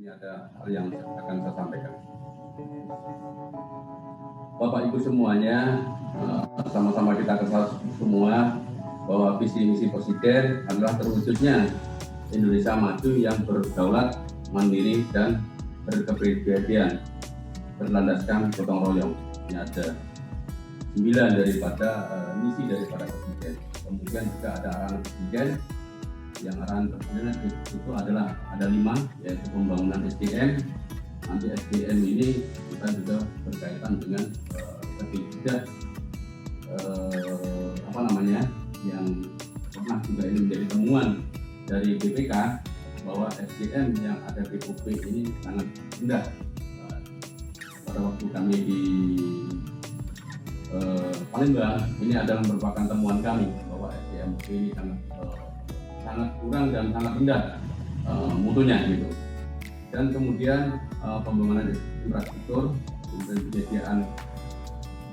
Ini ada hal yang akan saya sampaikan. Bapak Ibu semuanya, sama-sama kita kesal semua bahwa visi misi Presiden adalah terwujudnya Indonesia maju yang berdaulat, mandiri, dan berkepribadian, berlandaskan gotong royong. Ini ada 9 daripada misi daripada Presiden. Kemudian juga ada arahan Presiden. Yang arahan Presiden itu adalah ada 5, yaitu pembangunan SDM. Nanti SDM ini kita juga berkaitan dengan yang pernah juga ini menjadi temuan dari BPK bahwa SDM yang ada di UP ini sangat rendah. Pada waktu kami di Palembang, ini adalah merupakan temuan kami bahwa SDM UP ini sangat kurang dan sangat rendah mutunya gitu. Dan kemudian pembangunan infrastruktur, kemudian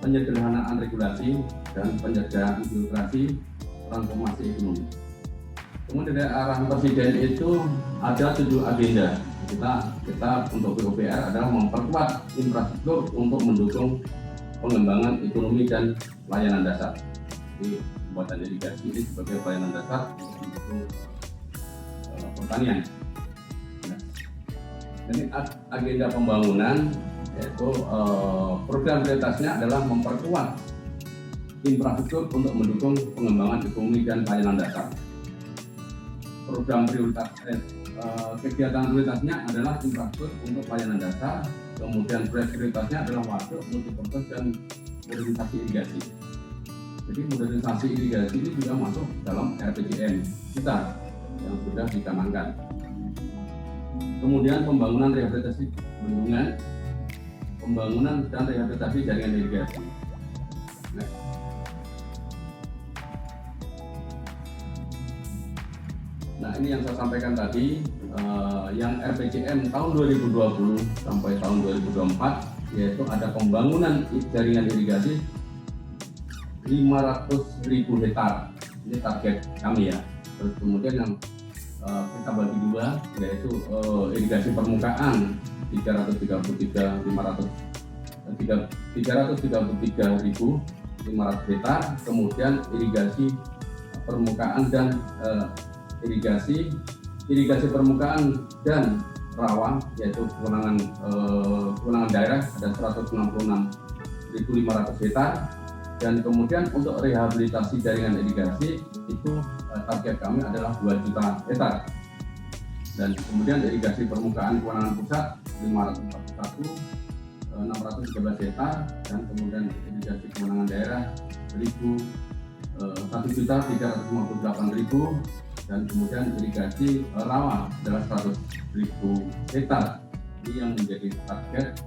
penyederhanaan regulasi dan penjagaan birokrasi, transformasi ekonomi. Kemudian dari arahan Presiden itu ada 7 agenda. Kita untuk PUPR adalah memperkuat infrastruktur untuk mendukung pengembangan ekonomi dan layanan dasar. Jadi pembuatan irigasi ini sebagai pelayanan dasar untuk mendukung pertanian. Ini agenda pembangunan, yaitu program prioritasnya adalah memperkuat infrastruktur untuk mendukung pengembangan ekonomi dan layanan dasar. Program prioritas kegiatan prioritasnya adalah infrastruktur untuk layanan dasar, kemudian prioritasnya adalah waduk, multipurpose, dan modernisasi irigasi. Jadi modernisasi irigasi ini juga masuk dalam RPJM kita yang sudah dicanangkan. Kemudian pembangunan rehabilitasi bendungan, pembangunan dan rehabilitasi jaringan irigasi. Nah, ini yang saya sampaikan tadi, yang RPJM tahun 2020 sampai tahun 2024, yaitu ada pembangunan jaringan irigasi 500.000 hektar. Ini target kami ya. Terus kemudian yang kita bagi 2, yaitu irigasi permukaan 333.500 hektar, kemudian irigasi permukaan dan irigasi permukaan dan rawa, yaitu kewenangan daerah ada 166.500 hektar, dan kemudian untuk rehabilitasi jaringan irigasi itu target kami adalah 2 juta hektar. Dan kemudian irigasi permukaan kewenangan pusat 541.613 hektar, dan kemudian irigasi kewenangan daerah 1.358.000, dan kemudian irigasi rawa adalah 100.000 hektar. Ini yang menjadi target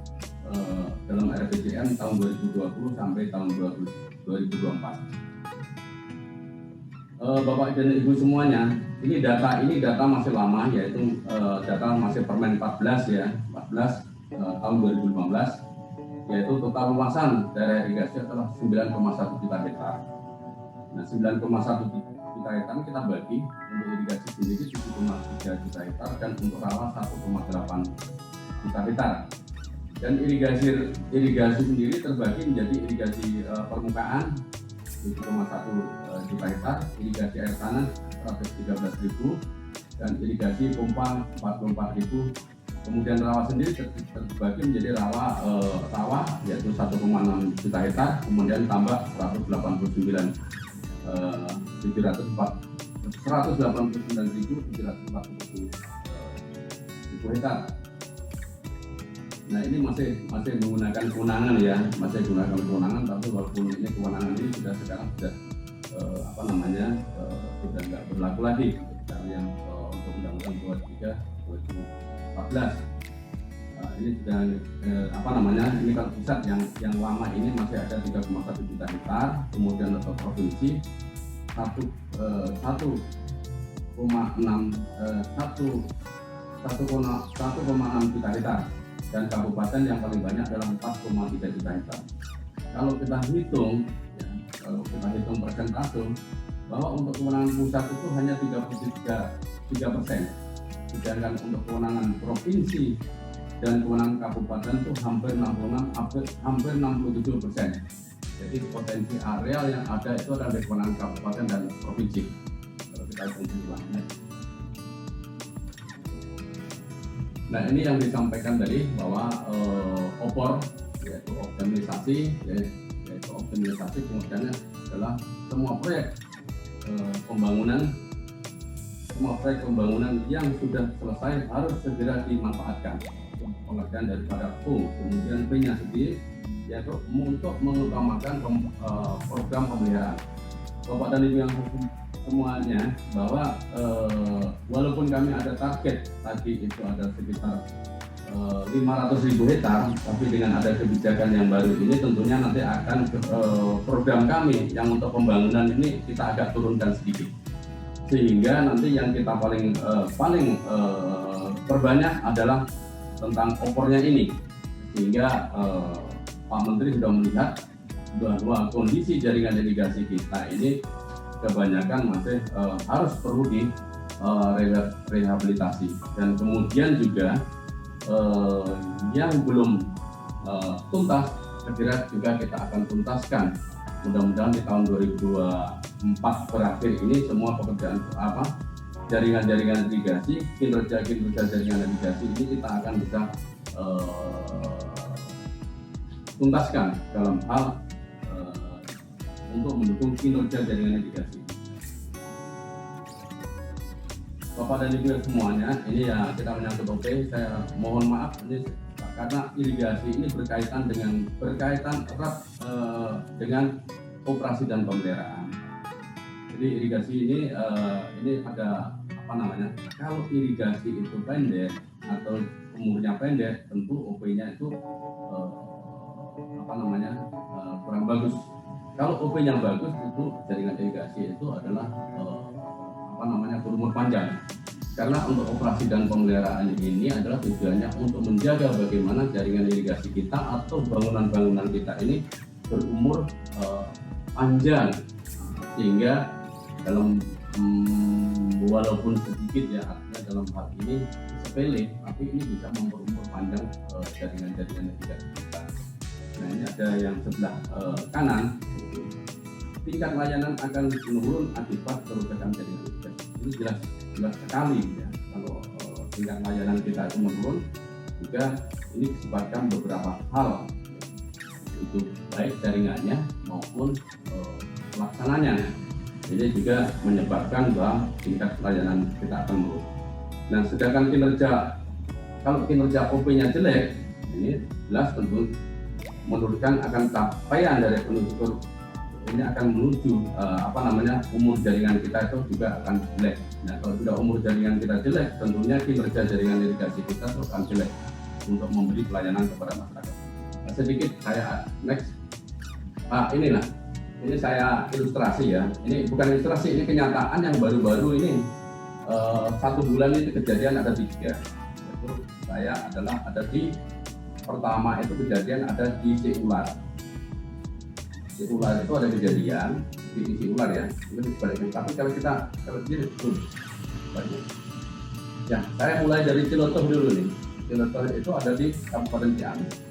dalam RPJM tahun 2020 sampai tahun 2024. Bapak dan Ibu semuanya, ini data masih lama, yaitu data masih Permen 14 ya, 14 tahun 2015, yaitu total luasan daerah irigasi adalah 9,1 juta hektar. Nah, 9,1 juta hektar kita bagi untuk irigasi sendiri 7,3 juta hektar dan untuk rawa 1,8 juta hektar. Dan irigasi sendiri terbagi menjadi irigasi permukaan 7,1 juta hektar, irigasi air tanah 113.000, dan irigasi pompa 44.000. Kemudian rawa sendiri terbagi menjadi rawa yaitu 1,6 juta hektar, kemudian tambah 189.740 hektar. Nah, ini masih menggunakan kewenangan ya, tapi walaupun ini kewenangan ini sekarang sudah sudah nggak berlaku lagi karena yang untuk Undang-Undang 23/2014. Ini sudah ini kalau pusat yang lama ini masih ada 3,1 juta hektar, kemudian untuk provinsi 1,6 juta hektar, dan kabupaten yang paling banyak adalah 4,3 juta hektar. Kalau kita hitung persentase, bahwa untuk kewenangan pusat itu hanya 33%. sedangkan untuk kewenangan provinsi dan kewenangan kabupaten itu hampir 66, hampir 67%. Jadi potensi areal yang ada itu adalah di kewenangan kabupaten dan provinsi. Kalau kita hitung jumlahnya. Nah, ini yang disampaikan tadi bahwa OPOR yaitu optimalisasi, pengertiannya adalah semua proyek pembangunan yang sudah selesai harus segera dimanfaatkan. Pengertian daripada O, kemudian B-nya sendiri yaitu untuk mengutamakan program pemeliharaan. Bapak dan Ibu yang semuanya, bahwa walaupun kami ada target tadi itu ada sekitar 500.000 hektar, tapi dengan ada kebijakan yang baru ini tentunya nanti akan program kami yang untuk pembangunan ini kita agak turunkan sedikit, sehingga nanti yang kita paling perbanyak adalah tentang opornya ini, sehingga Pak Menteri sudah melihat bahwa kondisi jaringan irigasi kita ini kebanyakan masih harus perlu di rehabilitasi, dan kemudian juga yang belum tuntas segera juga kita akan tuntaskan. Mudah-mudahan di tahun 2024 berakhir ini semua pekerjaan jaringan irigasi, kinerja jaringan irigasi ini kita akan bisa tuntaskan dalam hal untuk mendukung kinerja jaringan irigasi. Bapak dan Ibu semuanya, ini ya kita menyangkut OP, saya mohon maaf ini karena irigasi ini berkaitan erat dengan operasi dan pemeliharaan. Jadi irigasi ini ada kalau irigasi itu pendek atau umurnya pendek, tentu OP-nya itu kurang bagus. Kalau OP-nya bagus, itu jaringan irigasi itu adalah berumur panjang. Karena untuk operasi dan pemeliharaan ini adalah tujuannya untuk menjaga bagaimana jaringan irigasi kita atau bangunan-bangunan kita ini berumur panjang, sehingga dalam walaupun sedikit ya, artinya dalam hal ini sepele, tapi ini bisa memperumur panjang jaringan-jaringan irigasi kita. Nah, ini ada yang sebelah kanan, tingkat layanan akan menurun akibat kerusakan jaringan irigasi. Ini jelas sekali ya, kalau tingkat layanan kita itu menurun, juga ini disebabkan beberapa hal, itu baik jaringannya maupun pelaksananya. Ini juga menyebabkan bahwa tingkat layanan kita akan menurun. Nah, sedangkan kalau kinerja OP-nya jelek, ini jelas tentu menurunkan akan capaian dari penutur. Ini akan menuju umur jaringan kita itu juga akan jelek. Nah, kalau sudah umur jaringan kita jelek, tentunya kinerja jaringan irigasi kita itu akan jelek untuk memberi pelayanan kepada masyarakat. Nah, sedikit saya next. Ini saya ilustrasi ya. Ini bukan ilustrasi, ini kenyataan yang baru-baru ini. 1 bulan ini kejadian ada 3. Itu saya ada di pertama itu kejadian ada di Ciular. Ciular itu ada kejadian di Ciular ya, itu sebaliknya. Tapi kalau dia betul banyak. Ya, saya mulai dari Cilotoh dulu nih. Cilotoh itu ada di Kabupaten Ciamis.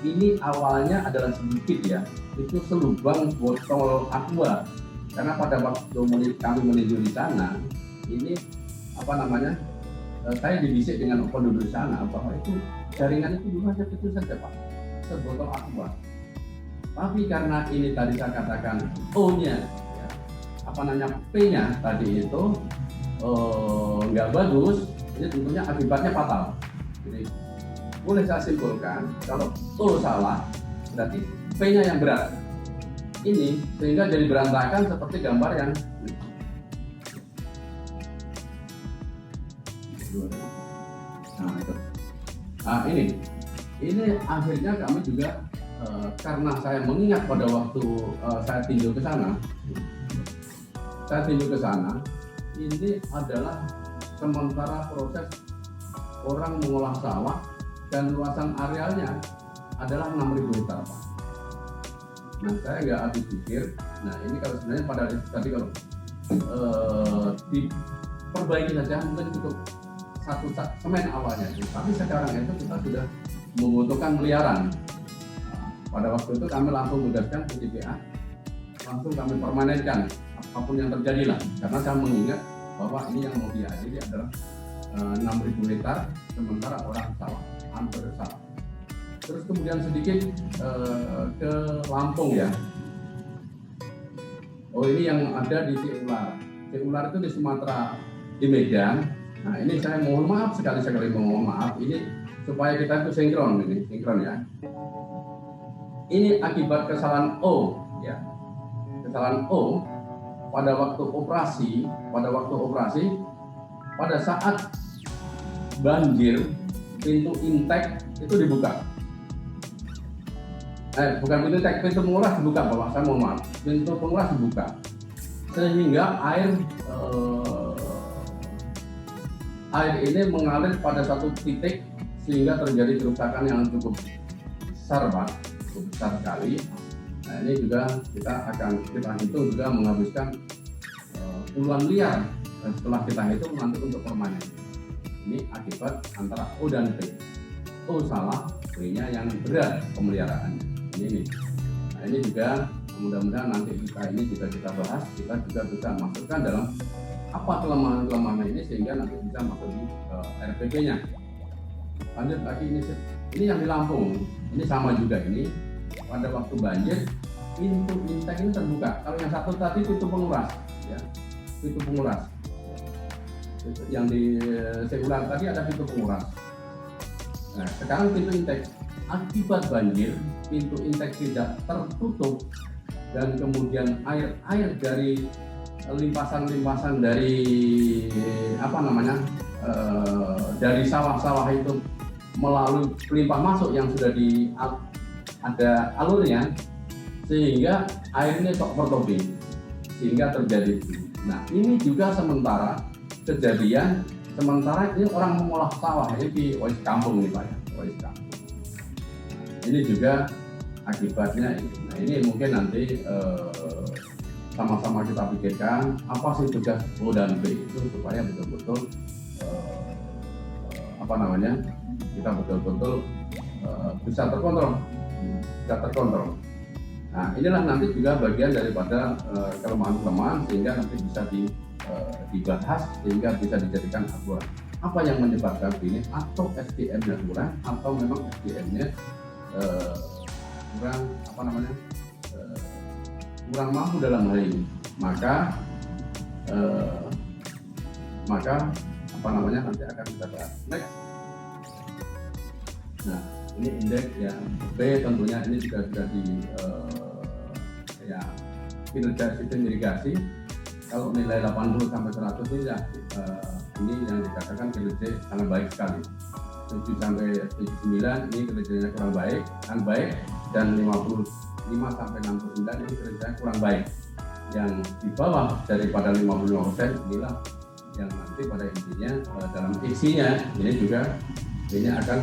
Ini awalnya adalah sedikit ya, itu selubang botol aqua. Karena pada waktu kami meninjau di sana, ini saya dibisik dengan penduduk di sana bahwa itu jaringan itu dulu hanya kecil saja Pak, sebotol aqua. Tapi karena ini tadi saya katakan O-nya, ya, P-nya tadi itu nggak bagus, ini tentunya akibatnya fatal. Jadi boleh saya simpulkan kalau O salah, berarti P-nya yang berat. Ini sehingga jadi berantakan seperti gambar yang ini akhirnya kami juga karena saya mengingat pada waktu saya tinjau ke sana, ini adalah sementara proses orang mengolah sawah dan luasan arealnya adalah 6.000 hektar. Nah, saya nggak habis pikir. Nah, ini kalau sebenarnya pada tadi kalau diperbaiki saja mungkin cukup satu sak semen awalnya, tapi sekarang itu kita sudah membutuhkan miliaran. Pada waktu itu kami langsung tugaskan ke TPA, langsung kami permanenkan apapun yang terjadi lah, karena saya mengingat bahwa ini yang mau diadili adalah 6.000 hektar, sementara orang sawah hampir sama. Terus kemudian sedikit ke Lampung ya. Oh, ini yang ada di Ciular. Ciular itu di Sumatera, di Medan. Nah, ini saya mohon maaf sekali-sekali, mohon maaf ini supaya kita itu sinkron ya. Ini akibat kesalahan O ya. Kesalahan O pada waktu operasi, pada saat banjir pintu intek itu dibuka. Bukan pintu intek, pintu penguras dibuka, Bapak, saya mohon maaf. Pintu penguras dibuka sehingga air ini mengalir pada satu titik sehingga terjadi kerusakan yang cukup besar, Pak, cukup besar sekali. Nah, ini juga kita hitung juga menghabiskan puluhan miliar, dan setelah kita hitung nanti untuk permanen. Ini akibat antara O dan P. O salah, P-nya yang berat pemeliharaannya. Ini. Nah, ini juga mudah-mudahan nanti kita bahas, kita juga bisa masukkan dalam apa kelemahan-kelemahan ini sehingga nanti bisa masuk di RPP-nya. Lanjut lagi, ini yang di Lampung, ini sama juga, ini pada waktu banjir pintu intek ini terbuka. Kalau yang satu tadi pintu penguras, ya, pintu penguras. Yang di Ciular tadi ada pintu penguras. Nah, sekarang pintu intek akibat banjir, pintu intek tidak tertutup dan kemudian air dari limpasan dari dari sawah-sawah itu melalui pelimpah masuk yang sudah ada alurnya, sehingga airnya sok bertobing sehingga terjadi. Nah, ini juga sementara kejadian, ini orang mengolah sawah ini di Wais Kampung nih, Pak ya, Wais Kampung. Ini juga akibatnya ini. Nah, ini mungkin nanti sama-sama kita pikirkan apa sih tugas O dan B itu supaya betul-betul kita betul-betul bisa terkontrol. Nah, inilah nanti juga bagian daripada kelemahan-kelemahan sehingga nanti bisa dibahas sehingga bisa dijadikan aturan. Apa yang menyebabkan ini? Atau SDM-nya kurang, atau memang SDM-nya kurang mampu dalam hal ini. Maka nanti akan kita bahas. Next. Nah, ini indeks yang B tentunya ini juga sudah di kinerja sistem irigasi. Kalau nilai 80 sampai 100 ini ya ini yang dikatakan kinerja sangat baik sekali. 7 sampai 79 ini kinerjanya kurang baik, dan 55 sampai 69 ini kinerjanya kurang baik. Yang di bawah daripada 55% inilah yang nanti pada intinya dalam isinya ini akan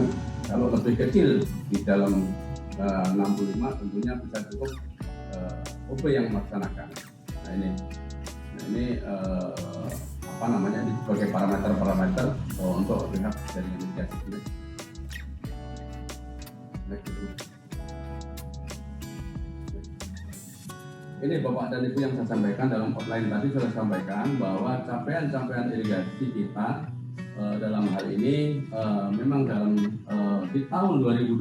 kalau lebih kecil di dalam 65 tentunya bisa cukup OP yang melaksanakan. Nah ini ini sebagai parameter untuk lihat dari mitigasi ini. Ini Bapak dan Ibu yang saya sampaikan dalam outline tadi, saya sampaikan bahwa capaian-capaian irigasi kita dalam hal ini memang di tahun 2020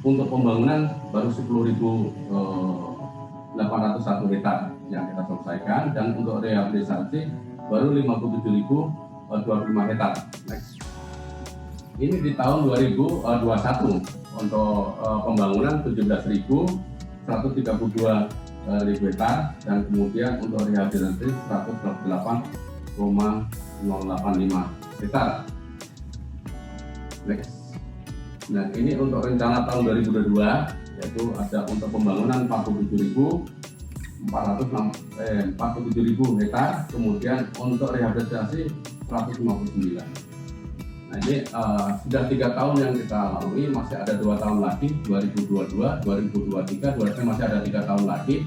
untuk pembangunan baru 10.801 hektar yang kita selesaikan, dan untuk rehabilitasi baru 57.025 hektar. Next. Ini di tahun 2021 untuk pembangunan 17.132 hektar, dan kemudian untuk rehabilitasi 128,085 hektar. Next. Nah, ini untuk rencana tahun 2022 yaitu ada untuk pembangunan 47.000 hektar, kemudian untuk rehabilitasi 159. Nah, ini sudah 3 tahun yang kita lalui, masih ada 2 tahun lagi, 2022, 2023, masih ada 3 tahun lagi.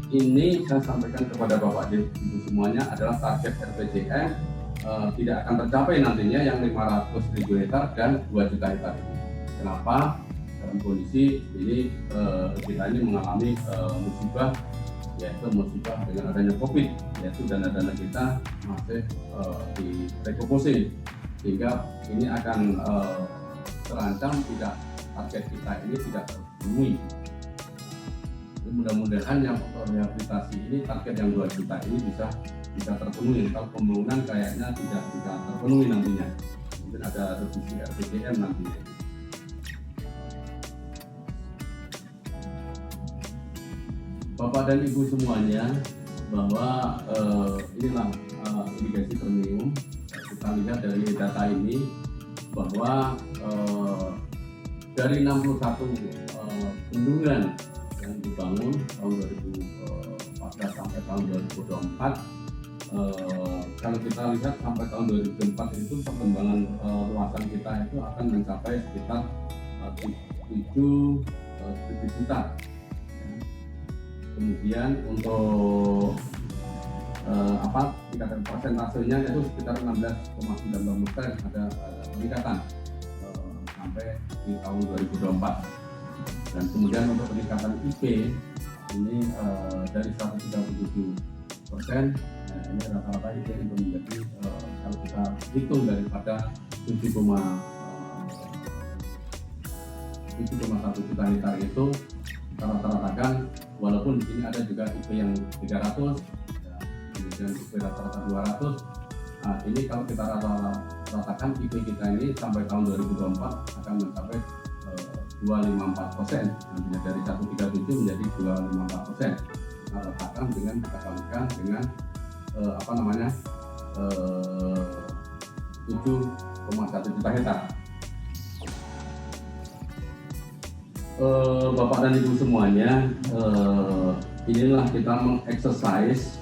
Ini saya sampaikan kepada Bapak Ibu semuanya adalah target RPJM tidak akan tercapai nantinya yang 500.000 hektar dan 2 juta hektar. Kenapa? Dalam kondisi ini kita ini mengalami musibah, yaitu musibah dengan adanya COVID, yaitu dana-dana kita masih di refocusing, sehingga ini akan terancam tidak target kita ini tidak terpenuhi. Mudah-mudahan yang rehabilitasi ini target yang 2 juta ini bisa terpenuhi. Kalau pembangunan kayaknya tidak terpenuhi nantinya, mungkin ada revisi RPJM nantinya. Bapak dan Ibu semuanya, bahwa inilah irigasi premium. Kita lihat dari data ini bahwa dari 61 bendungan yang dibangun tahun 2014 sampai tahun 2024, kalau kita lihat sampai tahun 2004 itu perkembangan luasan kita itu akan mencapai sekitar 7 juta. Kemudian untuk tingkatan persentasenya itu sekitar 16,9%, ada peningkatan sampai di tahun 2024. Dan kemudian untuk peningkatan IP ini dari 137%, ini rata-rata IP itu menjadi kalau kita hitung daripada 7,1 juta hektar itu kita rata-ratakan, walaupun di sini ada juga IP yang 300, ya, kemudian IP rata-rata 200. Nah, ini kalau kita rata-ratakan IP kita ini sampai tahun 2024 akan mencapai 254%, nantinya dari 137 menjadi 254%. Kita ratakan dengan kita kalikan dengan 7,1 juta hektar. Bapak dan Ibu semuanya, inilah kita mengeksersis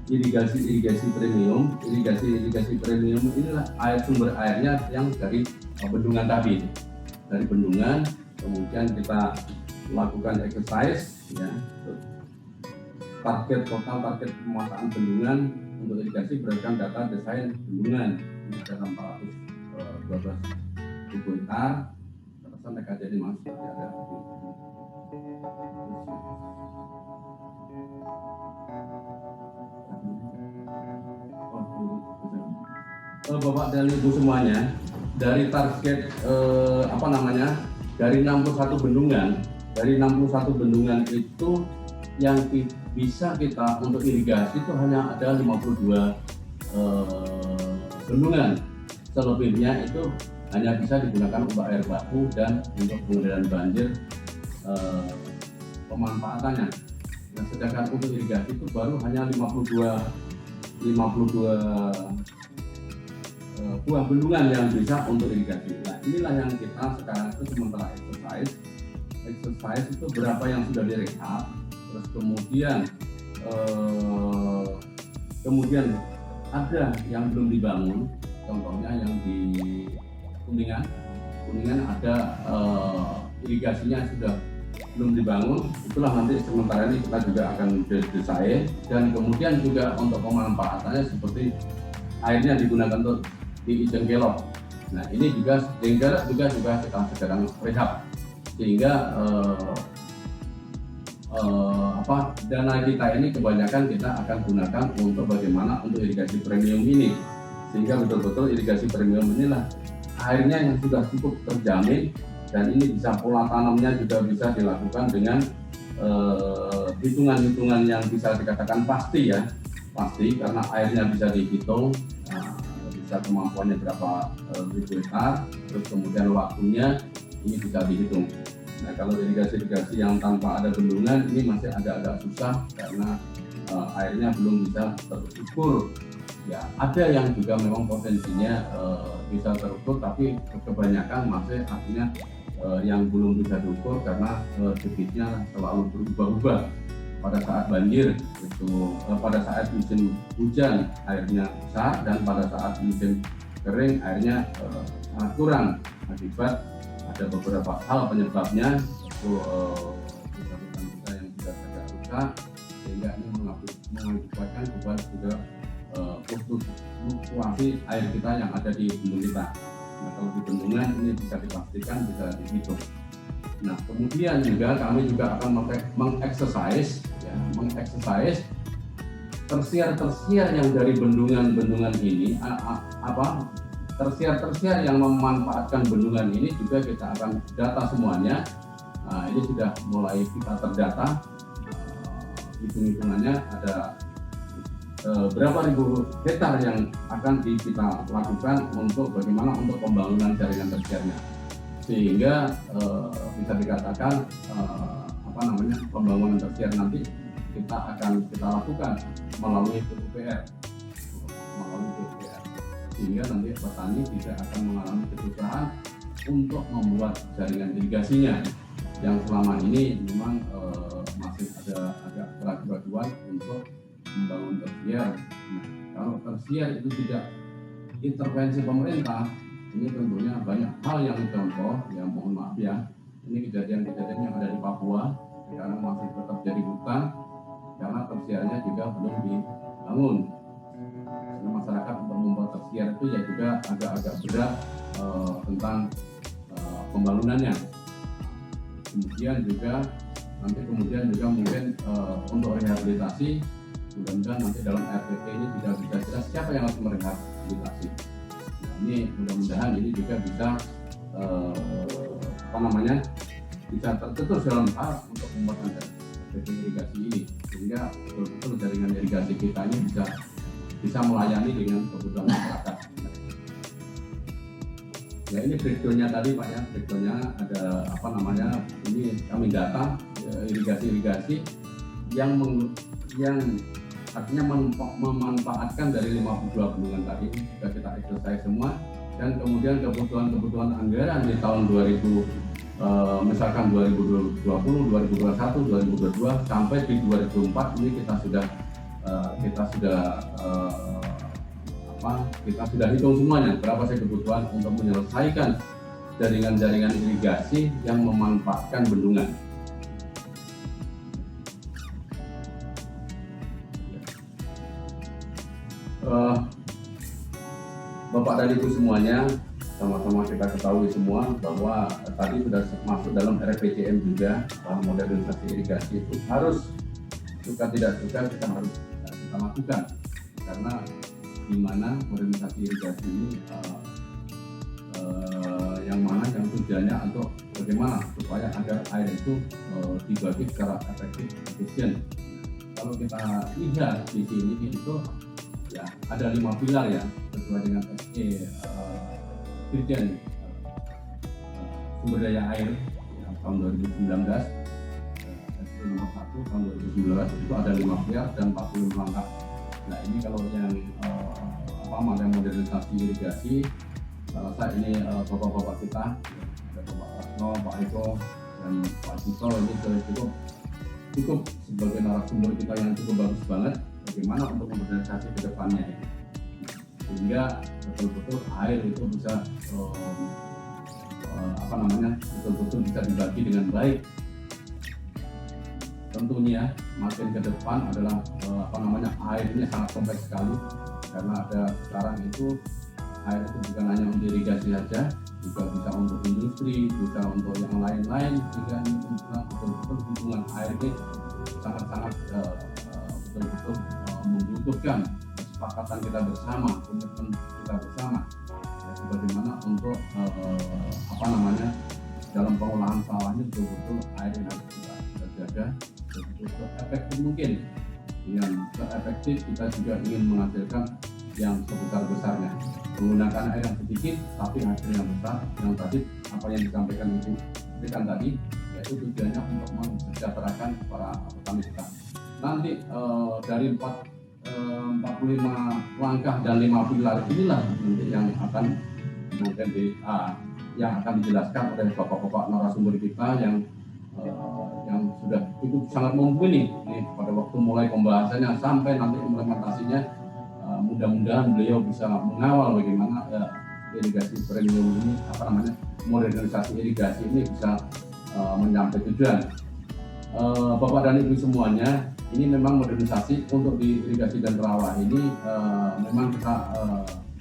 irigasi premium. Irigasi premium inilah sumber airnya yang dari bendungan tadi, dari bendungan. Kemudian kita lakukan exercise, ya, total target pemetaan bendungan untuk irigasi berdasarkan data desain bendungan. Ini ada 412.000 hektar. Mereka jadi masuk ada Bapak dan Ibu semuanya, dari target dari 61 bendungan itu yang bisa kita untuk irigasi itu hanya ada 52 bendungan. Selebihnya itu hanya bisa digunakan untuk air baku dan untuk pengendalian banjir pemanfaatannya. Nah, sedangkan untuk irigasi itu baru hanya 52 buah bendungan yang bisa untuk irigasi. Nah, inilah yang kita sekarang itu sementara exercise itu berapa yang sudah direhab, terus kemudian ada yang belum dibangun, contohnya yang di Kuningan ada irigasinya sudah belum dibangun, itulah nanti sementara ini kita juga akan desain, dan kemudian juga untuk pemanfaatannya seperti airnya digunakan untuk di Ijen Kelok. Nah, ini juga kita sedang rehab, sehingga dana kita ini kebanyakan kita akan gunakan untuk bagaimana untuk irigasi premium ini, sehingga betul-betul irigasi premium inilah airnya yang sudah cukup terjamin, dan ini bisa pola tanamnya juga bisa dilakukan dengan hitungan-hitungan yang bisa dikatakan pasti, ya, pasti karena airnya bisa dihitung, bisa kemampuannya berapa ribu hektar, terus kemudian waktunya ini bisa dihitung. Nah, kalau irigasi yang tanpa ada bendungan ini masih agak-agak susah karena airnya belum bisa terukur. Ya, ada yang juga memang potensinya bisa terukur, tapi kebanyakan masih artinya yang belum bisa diukur karena debitnya selalu berubah-ubah. Pada saat banjir itu, pada saat musim hujan airnya besar, dan pada saat musim kering airnya sangat kurang, akibat ada beberapa hal penyebabnya, itu hutan kita yang tidak agak rusak, sehingga ini mengakibatkan juga fluktuasi air kita yang ada di bendung kita. Nah, kalau di bendungan ini bisa dipastikan, bisa dihitung. Nah, kemudian juga kami juga akan mengeksersis tersier yang dari bendungan ini, tersier yang memanfaatkan bendungan ini juga kita akan data semuanya. Nah, ini sudah mulai kita terdata, hitung-hitungannya ada berapa ribu hektar yang akan kita lakukan untuk bagaimana untuk pembangunan jaringan tersiernya, sehingga bisa dikatakan pembangunan tersier nanti kita lakukan melalui PUPR, sehingga nanti petani tidak akan mengalami kesusahan untuk membuat jaringan irigasinya yang selama ini memang masih ada agak keraguan untuk membangun tersier. Nah, kalau tersier itu tidak intervensi pemerintah, ini tentunya banyak hal yang contoh, ya mohon maaf ya, ini kejadian-kejadian yang ada di Papua sekarang masih tetap jadi hutan karena tersiernya juga belum dibangun. Karena masyarakat untuk membuat tersier itu ya juga agak-agak berat tentang pembangunannya. Kemudian juga mungkin untuk rehabilitasi, mudah-mudahan nanti dalam RPP ini tidak bisa jelas siapa yang harus merehabilitasi. Nah, ini mudah-mudahan ini juga bisa bisa tercetus dalam hal untuk pembuatan RPP irigasi ini, sehingga betul-betul jaringan irigasi kita ini bisa melayani dengan kebutuhan masyarakat. Ya, ini breakdown-nya tadi Pak ya, breakdown-nya ada ini kami data irigasi yang artinya memanfaatkan dari 52 bendungan tadi sudah kita exercise semua, dan kemudian kebutuhan anggaran di tahun 2020, 2021, 2022 sampai di 2004 ini kita sudah hitung semuanya berapa sih kebutuhan untuk menyelesaikan jaringan-jaringan irigasi yang memanfaatkan bendungan. Bapak dan Ibu semuanya, sama-sama kita ketahui semua bahwa tadi sudah masuk dalam RPJM juga bahwa modernisasi irigasi itu harus suka tidak suka kita harus kita lakukan, karena di mana modernisasi irigasi ini yang tujuannya untuk bagaimana supaya agar air itu dibagi secara efektif, efisien. Kalau kita lihat di sini itu ya ada 5 pilar ya sesuai dengan SE Dirjen Sumber Daya Air tahun 2019, SE nomor 1 tahun 2019 itu ada 5 pilar dan 45 langkah. Nah, ini kalau yang modernisasi irigasi, saya ini bapak-bapak kita, ada Bapak Rasno, Pak Eko, dan Pak Cito, ini cukup sebagai narasumber kita yang cukup bagus banget bagaimana untuk modernisasi ke depannya, sehingga betul-betul air itu bisa betul-betul bisa dibagi dengan baik. Tentunya makin ke depan adalah air ini sangat kompleks sekali, karena ada sekarang itu air itu bukan hanya untuk irigasi saja, juga bisa untuk industri, juga untuk yang lain-lain, sehingga ini betul-betul hitungan air ini sangat-sangat betul-betul membutuhkan kesepakatan kita bersama, komitmen kita bersama, yaitu bagaimana untuk dalam pengolahan sawahnya betul-betul air yang harus kita jaga betul-betul efektif mungkin. Dengan efektif kita juga ingin menghasilkan yang sebesar-besarnya, menggunakan air yang sedikit tapi hasil yang besar, yang tadi apa yang disampaikan Ibu berikan tadi, yaitu tujuannya untuk mensejahterakan para petani kita. Nanti dari 45 langkah dan 5 pilar inilah nanti yang akan dijelaskan oleh bapak-bapak narasumber kita yang sudah cukup sangat mumpuni pada waktu mulai pembahasannya sampai nanti implementasinya. Mudah-mudahan beliau bisa mengawal bagaimana irigasi premium ini, modernisasi irigasi ini bisa mencapai tujuan. Bapak dan Ibu semuanya, ini memang modernisasi untuk di irigasi dan rawa ini memang kita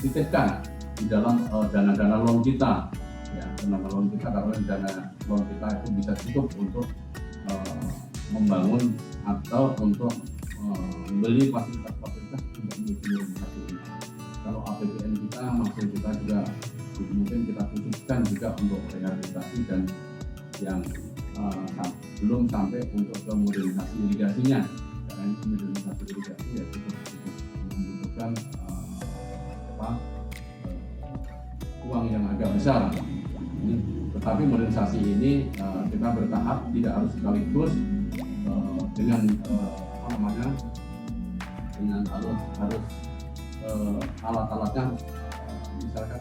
titipkan di dalam dana-dana loan kita, ya, dana loan kita, karena dana loan kita itu bisa cukup untuk membangun atau untuk membeli fasilitas-fasilitas untuk modernisasi ini. Kalau APBN kita masih kita juga mungkin kita khususkan juga untuk rehabilitasi dan yang belum sampai untuk ke modernisasi irigasinya, karena ini modernisasi irigasi ya cukup membutuhkan uang yang agak besar. Tetapi modernisasi ini kita bertahap, tidak harus sekaligus dengan dengan harus alat-alatnya misalkan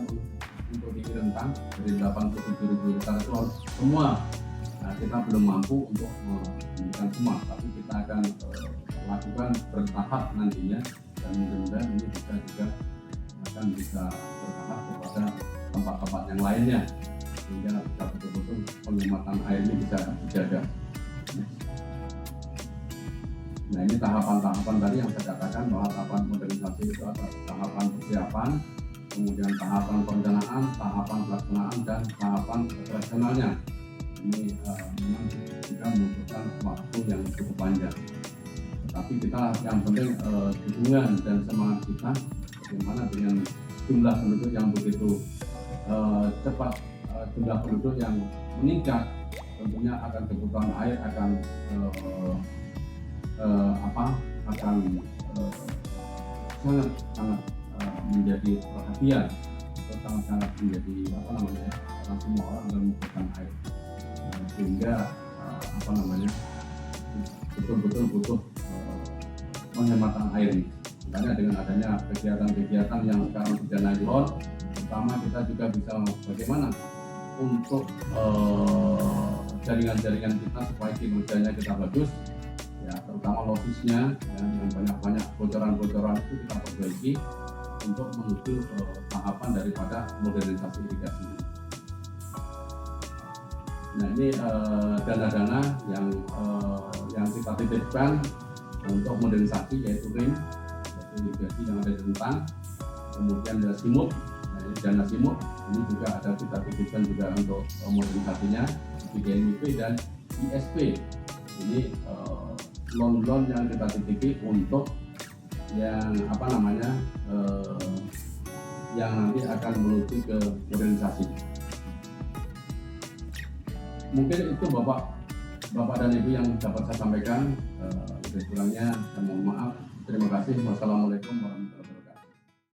untuk di rentang dari 87.000 hektar itu harus semua. Nah, kita belum mampu untuk memberikan semua, tapi kita akan lakukan bertahap nantinya, dan mudah-mudahan ini bisa juga akan bisa bertahap kepada tempat-tempat yang lainnya, sehingga kita betul-betul penghematan air ini bisa dijaga. Nah, ini tahapan-tahapan tadi yang saya katakan, bahwa tahapan modernisasi itu ada tahapan persiapan, kemudian tahapan perencanaan, tahapan pelaksanaan, dan tahapan operasionalnya. Ini memang kita membutuhkan waktu yang cukup panjang. Tetapi kita yang penting dukungan dan semangat kita, bagaimana dengan jumlah penduduk yang begitu cepat, jumlah penduduk yang meningkat, tentunya akan kebutuhan air akan sangat menjadi perhatian, atau sangat menjadi karena semua orang akan membutuhkan air, sehingga betul-betul butuh penghematan air ini. Makanya dengan adanya kegiatan-kegiatan yang sekarang sudah naik loan, pertama kita juga bisa bagaimana untuk jaringan-jaringan kita supaya kinerjanya kita bagus, ya, terutama logisnya, ya, yang banyak bocoran-bocoran itu kita perbaiki untuk menuju tahapan daripada modernisasi irigasi. Nah, ini dana-dana yang kita titipkan untuk modernisasi, yaitu RIM, yaitu irigasi yang ada di rentang, kemudian ada SIMUT, dana SIMUT ini juga ada kita titipkan juga untuk modernisasinya, IDNIP dan ISP. Ini loan-loan yang kita titipi untuk yang yang nanti akan menuju ke modernisasi. Mungkin itu Bapak dan Ibu yang dapat saya sampaikan. Lebih kurangnya saya mohon maaf. Terima kasih. Wassalamualaikum warahmatullahi wabarakatuh.